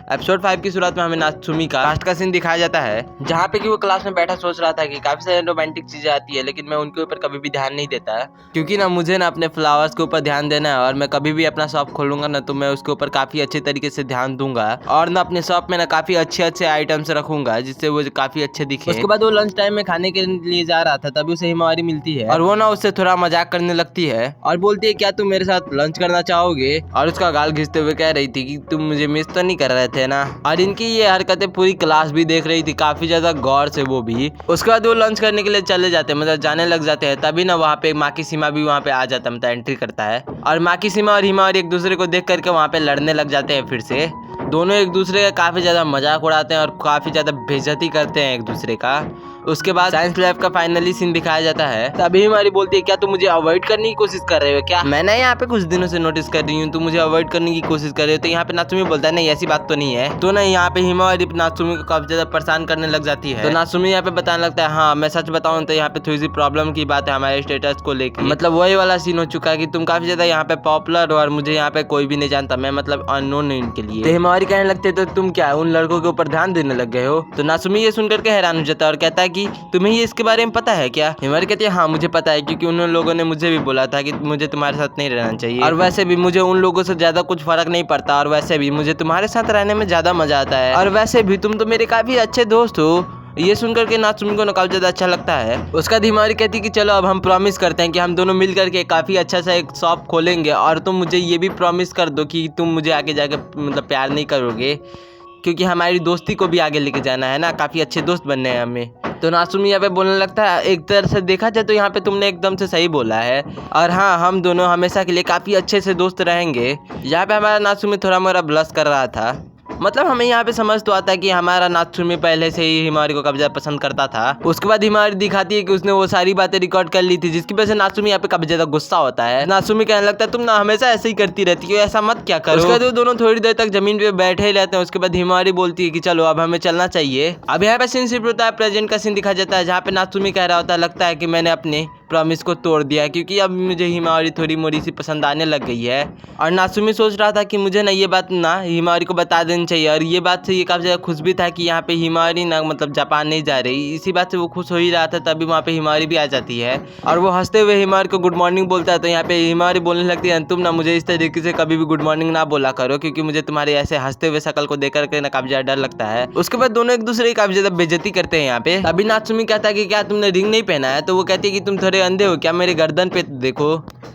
Episode 5 की शुरुआत में हमें नात्सुमी का लास्ट का सीन दिखाया जाता है, जहाँ पे कि वो क्लास में बैठा सोच रहा था कि काफी सारी रोमांटिक चीजें आती है, लेकिन मैं उनके ऊपर कभी भी ध्यान नहीं देता है, क्योंकि ना मुझे ना अपने फ्लावर्स के ऊपर ध्यान देना है। और मैं कभी भी अपना शॉप खोलूंगा ना तो मैं उसके ऊपर काफी अच्छे तरीके से ध्यान दूंगा और ना अपने शॉप में ना काफी अच्छे अच्छे आइटम्स रखूंगा जिससे वो काफी अच्छे दिखे। उसके बाद वो लंच टाइम में खाने के लिए जा रहा था, तभी उसे हिमावरी मिलती है और वो ना उससे थोड़ा मजाक करने लगती है और बोलती है क्या तुम मेरे साथ लंच करना चाहोगे। और उसका गाल घिसते हुए कह रही थी कि तुम मुझे मिस तो नहीं कर रहे थे ना। और इनकी ये हरकतें पूरी क्लास भी देख रही थी काफी ज्यादा गौर से वो भी। उसके बाद वो लंच करने के लिए चले जाते हैं, मतलब जाने लग जाते हैं। तभी ना वहाँ पे माकीशिमा भी वहाँ पे आ जाता है, मतलब एंट्री करता है। और माकीशिमा और हिमावरी एक दूसरे को देख करके वहाँ पे लड़ने लग जाते हैं फिर से। दोनों एक दूसरे का काफी ज्यादा मजाक उड़ाते हैं और काफी ज्यादा बेइज्जती करते हैं एक दूसरे का। उसके बाद साइंस लैब का फाइनली सीन दिखाया जाता है। तभी हमारी बोलती है क्या तुम मुझे अवॉइड करने की कोशिश कर रहे हो क्या? मैंने यहाँ पे कुछ दिनों से नोटिस कर रही हूँ तुम मुझे अवॉइड करने की कोशिश कर रहे हो। तो यहाँ पे नात्सुमी बोलता है नहीं ऐसी बात तो नहीं है। तो ना यहाँ पे हिमावरी नात्सुमी को काफी ज्यादा परेशान करने लग जाती है। तो नात्सुमी यहाँ पे बताने लगता है हाँ मैं सच बताऊँ तो यहाँ पे थोड़ी सी प्रॉब्लम की बात है हमारे स्टेटस को लेकर। मतलब वही वाला सीन हो चुका है कि तुम काफी ज्यादा यहाँ पे पॉपुलर हो और मुझे यहाँ पे कोई भी नहीं जानता, मैं मतलब अननोन हूँ इनके लिए। तो हिमावरी कहने लगते तो तुम क्या उन लड़कों के ऊपर ध्यान देने लग गए हो? तो नात्सुमी ये सुनकर के हैरान हो जाता है और कहता है कि तुम्हें ये इसके बारे में पता है क्या? हिमावरी कहती है हाँ मुझे पता है, क्योंकि उन लोगों ने मुझे भी बोला था कि मुझे तुम्हारे साथ नहीं रहना चाहिए और वैसे भी मुझे उन लोगों से ज्यादा कुछ फर्क नहीं पड़ता और वैसे भी मुझे तुम्हारे साथ रहने में ज्यादा मजा आता है और वैसे भी तुम तो मेरे काफी अच्छे दोस्त हो। ये सुनकर के नात्सुमी को काफी ज्यादा अच्छा लगता है। उसका हिमावरी कहती है कि चलो अब हम प्रॉमिस करते हैं कि हम दोनों मिल करके काफी अच्छा सा एक शॉप खोलेंगे और तुम मुझे ये भी प्रॉमिस कर दो कि तुम मुझे आगे जाके मतलब प्यार नहीं करोगे, क्योंकि हमारी दोस्ती को भी आगे लेके जाना है ना, काफी अच्छे दोस्त बनने हैं हमें। तो नात्सुमी यहाँ पे बोलने लगता है एक तरह से देखा जाए तो यहाँ पे तुमने एकदम से सही बोला है और हाँ हम दोनों हमेशा के लिए काफी अच्छे से दोस्त रहेंगे। यहाँ पे हमारा नात्सुमी थोड़ा मोरा ब्लश कर रहा था, मतलब हमें यहाँ पे समझ तो आता है कि हमारा नात्सुमी पहले से ही हिमावरी को काफी ज्यादा पसंद करता था। उसके बाद हिमावरी दिखाती है कि उसने वो सारी बातें रिकॉर्ड कर ली थी, जिसकी वजह से नात्सुमी यहाँ पे काफी ज्यादा गुस्सा होता है। नात्सुमी कहने लगता है तुम ना हमेशा ऐसे ही करती रहती हो, ऐसा मत क्या करो। उसके बाद वो दोनों थोड़ी देर तक जमीन पे बैठे ही रहते हैं। उसके बाद हिमावरी बोलती है कि चलो अब हमें चलना चाहिए। अब यहाँ पे सीन सिर्फ होता है प्रेजेंट का सीन दिखा जाता है, जहाँ पे नात्सुमी कह रहा होता है लगता है कि मैंने अपने प्रॉमिस को तोड़ दिया है, क्योंकि अब मुझे हिमावरी थोड़ी मोड़ी सी पसंद आने लग गई है। और नात्सुमी सोच रहा था कि मुझे ना ये बात ना हिमावरी को बता देनी चाहिए, और ये बात से ये काफ़ी ज़्यादा खुश भी था कि यहाँ पे हिमावरी ना मतलब जापान नहीं जा रही। इसी बात से वो खुश हो ही रहा था, तभी वहाँ पे हिमावरी भी आ जाती है और वो हंसते हुए हिमावरी को गुड मॉर्निंग बोलता है। तो यहाँ पे हिमावरी बोलने लगती है तुम ना मुझे इस तरीके से कभी भी गुड मॉर्निंग ना बोला करो, क्योंकि मुझे तुम्हारे ऐसे हंसते हुए शक्ल को देख करके ना काफ़ी ज़्यादा डर लगता है। उसके बाद दोनों एक दूसरे की काफ़ी ज़्यादा बेइज्जती करते हैं यहाँ पे। अभी नात्सुमी कहता है कि क्या तुमने रिंग नहीं पहना है? तो वो कहती है कि तुम थोड़े अंधे हो क्या, मेरे गर्दन पे देखो,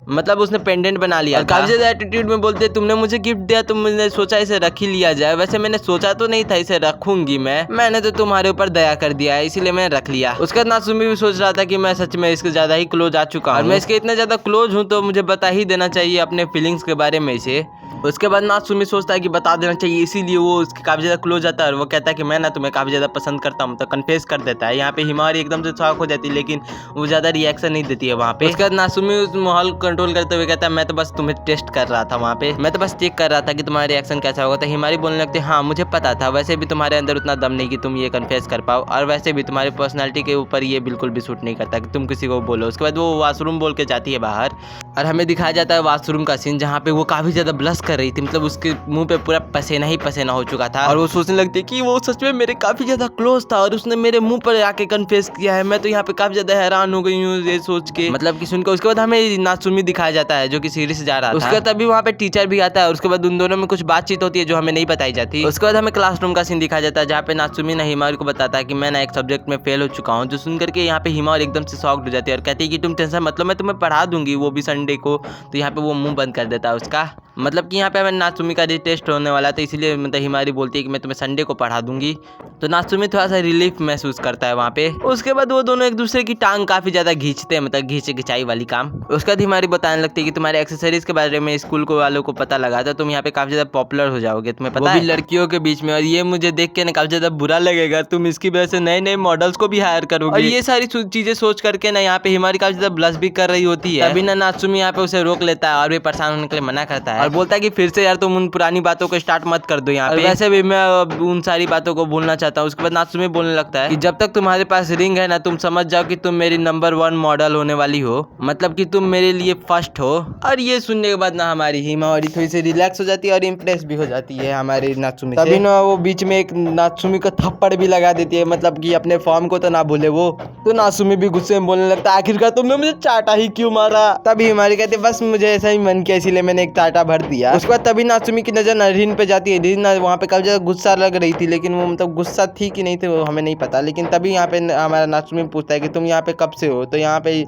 मतलब उसने पेंडेंट बना लिया। काफी ज्यादा एटीट्यूड में बोलते तुमने मुझे गिफ्ट दिया तो मैंने सोचा इसे रख ही लिया जाए, वैसे मैंने सोचा तो नहीं था इसे रखूंगी मैंने तो तुम्हारे ऊपर दया कर दिया है इसीलिए मैंने रख लिया। उसके बाद नात्सुमी भी सोच रहा था कि मैं सच में इसके ज्यादा ही क्लोज आ चुका हूँ और मैं इसके इतना ज्यादा क्लोज हूँ तो मुझे बता ही देना चाहिए अपने फीलिंग्स के बारे में इसे। उसके बाद नात्सुमी सोचता है कि बता देना चाहिए, इसीलिए वो उसके काफी ज्यादा क्लोज आता है और वो कहता है कि मैं ना तुम्हें काफी ज्यादा पसंद करता हूँ, तो कन्फेस कर देता है। यहाँ पे हिमावरी एकदम से शॉक हो जाती है, लेकिन वो ज्यादा रिएक्शन नहीं देती है वहाँ पे। उसके बाद नात्सुमी उस माहौल कंट्रोल करते हुए कहता है मैं तो बस तुम्हें टेस्ट कर रहा था, वहाँ पे मैं तो बस चेक कर रहा था कि तुम्हारा रिएक्शन कैसा होगा। तो हिमावरी बोलने लगती है हाँ मुझे पता था, वैसे भी तुम्हारे अंदर उतना दम नहीं कि तुम ये कन्फेस कर पाओ, और वैसे भी तुम्हारी पर्सनैलिटी के ऊपर ये बिल्कुल भी सूट नहीं करता कि तुम किसी को बोलो। उसके बाद वो वॉशरूम बोल के जाती है बाहर और हमें दिखाया जाता है वॉशरूम का सीन, जहाँ पे वो काफी ज्यादा ब्लश कर रही थी, मतलब उसके मुंह पे पूरा पसीना ही पसीना हो चुका था और वो सोचने लगती है कि वो सच में मेरे काफी ज्यादा क्लोज था और उसने मेरे मुंह पर आके कन्फेस किया है। मैं तो यहाँ पे काफी ज्यादा हैरान हो गई हूँ ये सोच के, मतलब कि सुनकर। उसके बाद हमें नात्सुमी दिखाया जाता है जो कि सीढ़ी से जा रहा था। उसके बाद तभी वहाँ पे टीचर भी आता है और उसके बाद उन दोनों में कुछ बातचीत होती है जो हमें नहीं बताई जाती। उसके बाद हमें क्लासरूम का सीन दिखाया जाता है, जहाँ पे नात्सुमी ना हिमावरी को बताता है कि मैं ना एक सब्जेक्ट में फेल हो चुका हूँ, जो सुन करके यहाँ पे हिमावरी एकदम से शॉक्ड हो जाती है और कहती है कि तुम टेंशन मतलब मैं तुम्हें पढ़ा दूंगी, वो भी संडे को। तो यहाँ पे वो मुंह बंद कर देता है उसका, मतलब कि यहाँ पे हमें नात्सुमी का टेस्ट होने वाला था, इसलिए मतलब हिमावरी बोलती है कि मैं तुम्हें संडे को पढ़ा दूंगी। तो नात्सुमी थोड़ा सा रिलीफ महसूस करता है वहाँ पे। उसके बाद वो दोनों एक दूसरे की टांग काफी ज्यादा खींचते हैं, मतलब खिंचाई वाली काम। उसके बाद हिमावरी बताने लगती है कि तुम्हारे एक्सेसरीज के बारे में स्कूल को वालों को पता लगा था, तुम यहाँ पे काफी ज्यादा पॉपुलर हो जाओगे, तुम्हें पता है, लड़कियों के बीच में। और ये मुझे देख के ना काफी ज्यादा बुरा लगेगा, तुम इसकी वजह से नए नए मॉडल्स को भी हायर करोगे। और ये सारी चीजें सोच करके ना यहाँ पे हिमावरी काफी ज्यादा ब्लश भी कर रही होती है। अभी ना नात्सुमी यहाँ पे उसे रोक लेता है और भी परेशान होने के लिए मना करता है और बोलता बोलता है कि फिर से यार तुम उन पुरानी बातों को स्टार्ट मत कर दो यहाँ पे। वैसे भी मैं उन सारी बातों को भूलना चाहता हूँ। उसके बाद नात्सुमी बोलने लगता है कि जब तक तुम्हारे पास रिंग है ना, तुम समझ जाओ कि तुम मेरी नंबर 1 मॉडल होने वाली हो, मतलब कि तुम मेरे लिए फर्स्ट हो। और ये सुनने के बाद ना हमारी हिमावारी थोड़ी सी रिलैक्स हो जाती है और इम्प्रेस भी हो जाती है हमारे नात्सुमी से। तभी ना वो बीच में एक नात्सुमी को थप्पड़ भी लगा देती है, मतलब कि अपने फॉर्म को तो ना भूले वो। तो नात्सुमी भी गुस्से में बोलने लगता है आखिरकार तुमने मुझे चाटा ही क्यों मारा। तभी हिमावारी कहते बस मुझे ऐसा ही मन किया इसीलिए मैंने एक चाटा भर दिया। उसके बाद तभी नात्सुमी की नजर ना रिन पे जाती है। रिन ना वहाँ पे काफी ज्यादा गुस्सा लग रही थी, लेकिन वो मतलब गुस्सा थी कि नहीं थी वो हमें नहीं पता। लेकिन तभी यहाँ पे हमारा नात्सुमी पूछता है कि तुम यहाँ पे कब से हो। तो यहाँ पे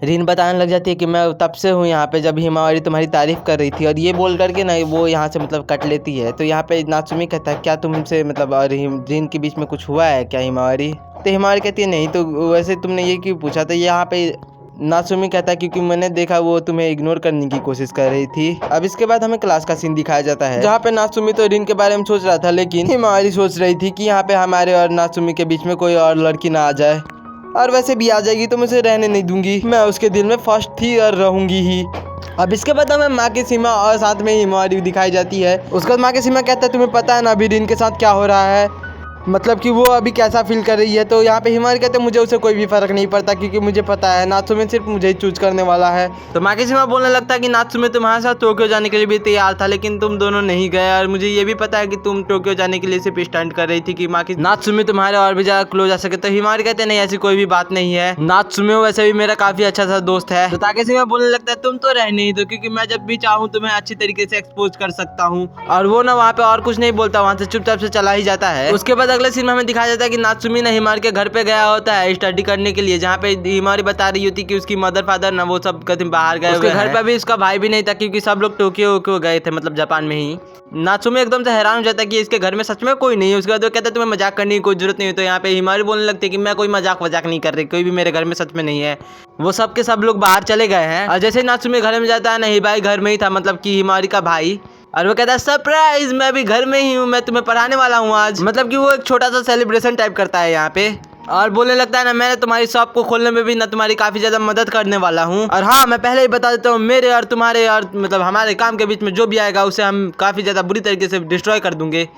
रिन बताने लग जाती है कि मैं तब से हूँ यहाँ पे जब हिमावारी तुम्हारी तारीफ कर रही थी। और ये बोल करके ना वो यहाँ से मतलब कट लेती है। तो यहाँ पे नात्सुमी कहता है क्या तुमसे मतलब और रिन के बीच में कुछ हुआ है क्या हिमावारी। तो हिमावारी कहती है नहीं। तो वैसे तुमने ये क्यों पूछा। तो यहाँ पे नात्सुमी कहता है क्योंकि मैंने देखा वो तुम्हें इग्नोर करने की कोशिश कर रही थी। अब इसके बाद हमें क्लास का सीन दिखाया जाता है जहाँ पे नात्सुमी तो रिन के बारे में सोच रहा था, लेकिन हिमावारी सोच रही थी कि यहाँ पे हमारे और नात्सुमी के बीच में कोई और लड़की ना आ जाए। और वैसे भी आ जाएगी तो मुझे रहने नहीं दूंगी, मैं उसके दिल में फर्स्ट थी और रहूंगी ही। अब इसके बाद हमें माँ की सीमा और साथ में हिमावारी दिखाई जाती है। उसके बाद माँ की सीमा कहता है तुम्हें पता है ना अभी रिन के साथ क्या हो रहा है, मतलब कि वो अभी कैसा फील कर रही है। तो यहाँ पे हिमावारी कहते हैं मुझे उसे कोई भी फर्क नहीं पड़ता क्योंकि मुझे पता है नात्सुमी सिर्फ मुझे ही चूज करने वाला है। तो माँ की सीमा बोलने लगता है कि नात्सुमी तुम्हारे साथ टोक्यो जाने के लिए भी तैयार था, लेकिन तुम दोनों नहीं गए। और मुझे ये भी पता है कि तुम टोक्यो जाने के लिए सिर्फ स्टंट कर रही थी कि माँ की नात्सुमी तुम्हारे और भी ज्यादा क्लोज आ सके। तो हिमावारी कहते हैं नहीं ऐसी कोई भी बात नहीं है, नात्सुमी वैसे भी मेरा काफी अच्छा सा दोस्त है। तो ताकेशिमा बोलने लगता है तुम तो रहने ही दो क्योंकि मैं जब भी चाहूँ तुम्हें अच्छी तरीके से एक्सपोज कर सकता हूँ। और वो ना वहाँ पे और कुछ नहीं बोलता, वहाँ से चुपचाप से चला ही जाता है। उसके बाद अगले सीन में हमें दिखाया जाता है कि नात्सुमी ने हिमावारी के घर पे गया होता है स्टडी करने के लिए, जहाँ पे हिमावारी बता रही होती कि उसकी मदर फादर ना वो सब कहीं बाहर गए। उसके घर पे भी उसका भाई भी नहीं था क्योंकि सब लोग टोक्यो गए थे, मतलब जापान में ही। नात्सुमी एकदम से हैरान हो जाता है कि इसके घर में सच में कोई नहीं है। उसके बाद वो कहता है तुम्हें मजाक करने की कोई जरूरत नहीं है। तो यहाँ पे हिमावारी बोलने लगती है कि मैं कोई मजाक नहीं कर रही, कोई भी मेरे घर में सच में नहीं है, वो सब के सब लोग बाहर चले गए हैं। और जैसे ही नात्सुमी घर में जाता है ना हिबाई घर में ही था, मतलब कि हिमावारी का भाई। और वो कहता है सरप्राइज मैं भी घर में ही हूँ, मैं तुम्हें पढ़ाने वाला हूँ आज। मतलब कि वो एक छोटा सा सेलिब्रेशन टाइप करता है यहाँ पे। और बोलने लगता है ना मैंने तुम्हारी शॉप को खोलने में भी ना तुम्हारी काफी ज्यादा मदद करने वाला हूँ। और हाँ मैं पहले ही बता देता हूँ मेरे और तुम्हारे और मतलब हमारे काम के बीच में जो भी आएगा उसे हम काफी ज्यादा बुरी तरीके से डिस्ट्रॉय कर दूंगे।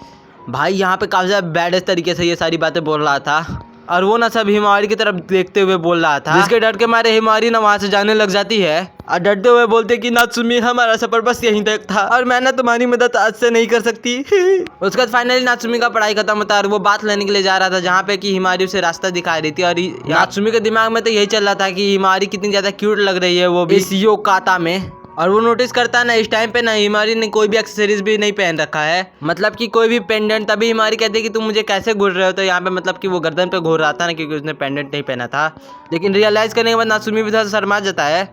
भाई यहाँ पे काफी ज्यादा बैडेस्ट तरीके से ये सारी बातें बोल रहा था। और वो ना सब हिमावारी की तरफ देखते हुए बोल रहा था, जिसके डर के मारे हिमावारी ना वहाँ से जाने लग जाती है और डरते हुए बोलते कि नात्सुमी हमारा सफर बस यहीं तक था और मैं ना तुम्हारी मदद आज से नहीं कर सकती। उसके बाद फाइनली नात्सुमी का पढ़ाई खत्म होता है और वो बात लेने के लिए जा रहा था जहाँ पे कि हिमावारी उसे रास्ता दिखा रही थी। और नात्सुमी के दिमाग में तो यही चल रहा था कि हिमावारी कितनी ज्यादा क्यूट लग रही है वो भी इस योकाता में। और वो नोटिस करता है ना इस टाइम पे ना हिमावारी ने कोई भी एक्सेसरीज भी नहीं पहन रखा है, मतलब कि कोई भी पेंडेंट। तभी हिमावारी कहती है कि तुम मुझे कैसे घूर रहे हो। तो यहाँ पे मतलब कि वो गर्दन पे घूर रहा था ना क्योंकि उसने पेंडेंट नहीं पहना था। लेकिन रियलाइज करने के बाद नात्सुमी भी थोड़ा शर्मा जाता है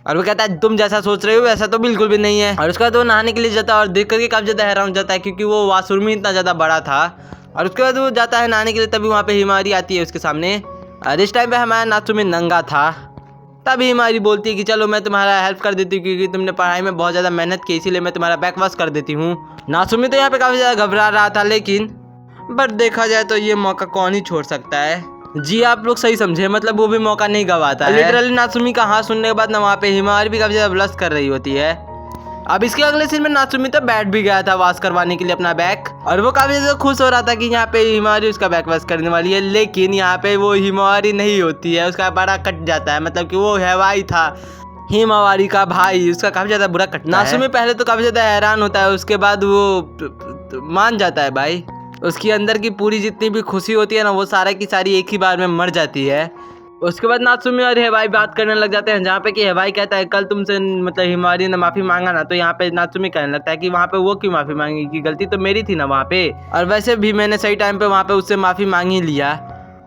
और वो कहता है तुम जैसा सोच रहे हो वैसा तो बिल्कुल भी नहीं है। और उसके बाद वो नहाने के लिए जाता है और देख करके काफी ज्यादा हैरान हो जाता है क्योंकि वो वाशरूम ही इतना ज्यादा बड़ा था। और उसके बाद वो जाता है नहाने के लिए, तभी वहाँ पे हिमावारी आती है उसके सामने। और इस टाइम पे हमारा नात्सुमी नंगा था। तभी हिमावारी बोलती है कि चलो मैं तुम्हारा हेल्प कर देती हूँ क्योंकि तुमने पढ़ाई में बहुत ज़्यादा मेहनत की, इसीलिए मैं तुम्हारा बैक वॉश कर देती हूँ। नात्सुमी तो यहाँ पे काफ़ी ज़्यादा घबरा रहा था, लेकिन बट देखा जाए तो ये मौका कौन ही छोड़ सकता है। जी आप लोग सही समझे, मतलब वो भी मौका नहीं गवाता है। लिटरली नात्सुमी का हाँ सुनने के बाद ना वहाँ पे हिमावारी भी काफ़ी ज़्यादा ब्लश कर रही होती है। अब इसके अगले सीन में नात्सुमी तो बैठ भी गया था वॉश करवाने के लिए अपना बैग, और वो काफी ज्यादा खुश हो रहा था कि यहाँ पे हिमावारी उसका बैग वॉश करने वाली है। लेकिन यहाँ पे वो हिमावारी नहीं होती है, उसका बड़ा कट जाता है, मतलब कि वो हैवाई था हिमावारी का भाई, उसका काफी ज्यादा बुरा कटता है। नात्सुमी पहले तो काफी ज्यादा हैरान होता है, उसके बाद वो मान जाता है भाई। उसकी अंदर की पूरी जितनी भी खुशी होती है ना वो सारा की सारी एक ही बार में मर जाती है। उसके बाद नात्सुमी और हेवाई बात करने लग जाते हैं, जहाँ पे कि हेवाई कहता है कल तुमसे मतलब हिमावारी ने माफी मांगा ना। तो यहाँ पे नात्सुमी कहने लगता है कि वहाँ पे वो क्यों माफी मांगी, कि गलती तो मेरी थी ना वहाँ पे, और वैसे भी मैंने सही टाइम पे वहाँ पे उससे माफी मांग ही लिया।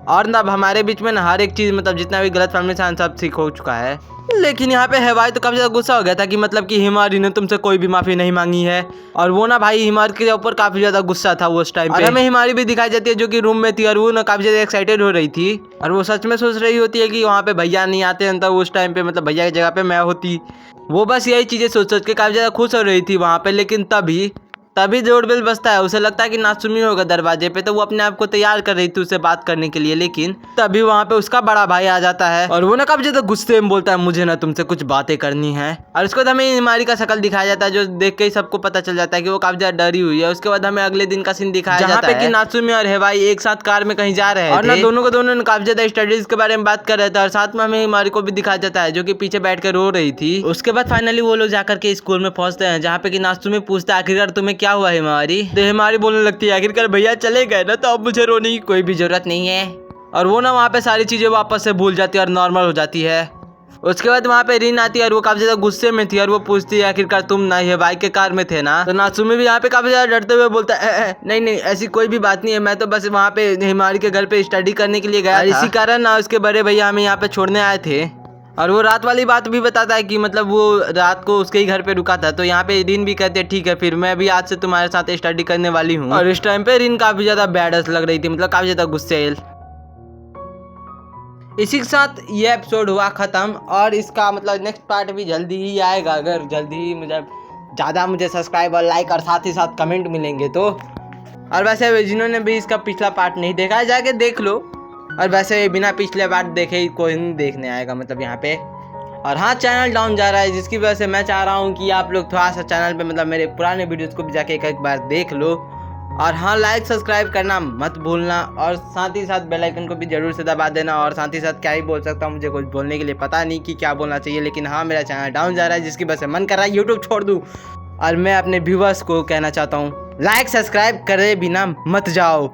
और ना अब हमारे बीच में ना हर एक चीज़ मतलब जितना भी गलत फहमी था सब ठीक हो चुका है। लेकिन यहाँ पे हेवाई तो काफी ज्यादा गुस्सा हो गया था कि मतलब कि हिमावारी ने तुमसे कोई भी माफी नहीं मांगी है। और वो ना भाई हिमावारी के ऊपर काफी ज्यादा गुस्सा था वो उस टाइम पे। हमें हिमावारी भी दिखाई जाती है जो कि रूम में थी, और वो ना काफी ज्यादा एक्साइटेड हो रही थी, और वो सच में सोच रही होती है कि वहाँ पे भैया नहीं आते हैं, तो उस टाइम पे मतलब भैया की जगह पे मैं होती। वो बस यही चीजें सोच सोच के काफी ज्यादा खुश हो रही थी वहाँ पे। लेकिन तभी तभी डोरबेल बजता है। उसे लगता है कि नात्सुमी होगा दरवाजे पे, तो वो अपने आप को तैयार कर रही थी उससे बात करने के लिए, लेकिन तभी वहाँ पे उसका बड़ा भाई आ जाता है और वो ना काफी ज्यादा गुस्से में बोलता है मुझे ना तुमसे कुछ बातें करनी है। और उसके बाद हमें हिमारी का शक्ल दिखाया जाता है, जो देख के ही सबको पता चल जाता है कि वो काफी ज्यादा डरी हुई है। उसके बाद हमें अगले दिन का सीन दिखाया जाता है कि नात्सुमी और हेवाई एक साथ कार में कहीं जा रहे थे और ना दोनों को दोनों काफी ज्यादा स्टडीज के बारे में बात कर रहे थे और साथ में हमें हिमारी को भी दिखाया जाता है जो कि पीछे बैठ कर रो रही थी। उसके बाद फाइनली वो लोग जाकर के स्कूल में पहुंचते हैं, जहाँ पे कि नात्सुमी पूछता है आखिरकार तुम्हें क्या हुआ हिमारी। तो हिमारी बोलने लगती है आखिरकार भैया चले गए ना, तो अब मुझे रोने की कोई भी जरूरत नहीं है। और वो ना वहाँ पे सारी चीजें वापस से भूल जाती है और नॉर्मल हो जाती है। उसके बाद वहाँ पे रीन आती है और वो काफी ज्यादा गुस्से में थी और वो पूछती है आखिरकार तुम ना ये बाइक के कार में थे ना। तो नात्सुमी भी यहाँ पे काफी ज्यादा डरते हुए बोलता है नहीं नहीं ऐसी कोई भी बात नहीं है, मैं तो बस वहाँ पे हिमारी के घर पे स्टडी करने के लिए गया था, इसी कारण ना उसके बड़े भैया हमें यहाँ पे छोड़ने आए थे। और वो रात वाली बात भी बताता है कि मतलब वो रात को उसके ही घर पे रुका था। तो यहाँ पे रीन भी कहते हैं ठीक है फिर मैं भी आज से तुम्हारे साथ स्टडी करने वाली हूँ। और इस टाइम पे रीन काफी ज्यादा बैडस लग रही थी, मतलब काफी ज्यादा गुस्सेल। इसी के साथ ये एपिसोड हुआ ख़त्म और इसका मतलब नेक्स्ट पार्ट भी जल्दी ही आएगा, अगर जल्दी ही ज़्यादा मुझे सब्सक्राइब और लाइक और साथ ही साथ कमेंट मिलेंगे तो। और वैसे जिन्होंने भी इसका पिछला पार्ट नहीं देखा है जाके देख लो। और वैसे बिना पिछले पार्ट देखे ही कोई नहीं देखने आएगा मतलब यहाँ पे। और हाँ चैनल डाउन जा रहा है, जिसकी वजह से मैं चाह रहा हूँ कि आप लोग थोड़ा सा चैनल पे मतलब मेरे पुराने वीडियोज़ को भी जाके एक बार देख लो। और हाँ लाइक सब्सक्राइब करना मत भूलना और साथ ही साथ बेल आइकन को भी जरूर से दबा देना। और साथ ही साथ क्या ही बोल सकता हूँ, मुझे कुछ बोलने के लिए पता नहीं कि क्या बोलना चाहिए, लेकिन हाँ मेरा चैनल डाउन जा रहा है जिसकी वजह से मन कर रहा है यूट्यूब छोड़ दूँ। और मैं अपने व्यूवर्स को कहना चाहता हूँ लाइक सब्सक्राइब करे बिना मत जाओ।